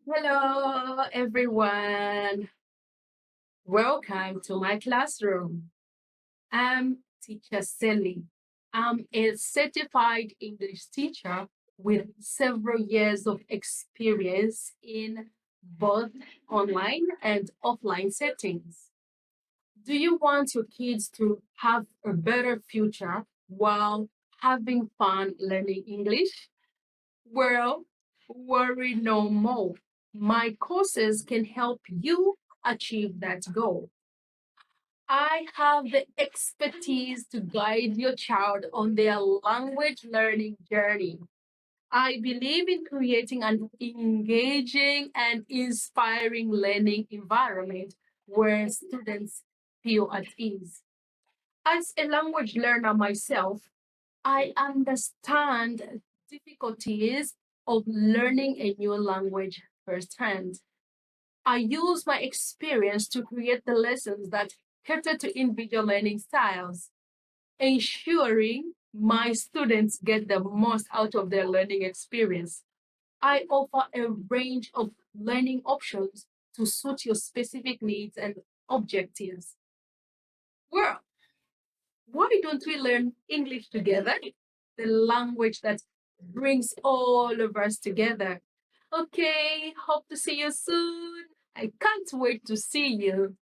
Hello, everyone. Welcome to my classroom. I'm teacher Selly. I'm a certified English teacher with several years of experience in both online and offline settings. Do you want your kids to have a better future while having fun learning English? Well, worry no more. My courses can help you achieve that goal. I have the expertise to guide your child on their language learning journey. I believe in creating an engaging and inspiring learning environment where students feel at ease. As a language learner myself, I understand difficulties of learning a new language firsthand. I use my experience to create the lessons that cater to individual learning styles, ensuring my students get the most out of their learning experience. I offer a range of learning options to suit your specific needs and objectives. Well, why don't we learn English together? The language that brings all of us together. Okay, hope to see you soon. I can't wait to see you.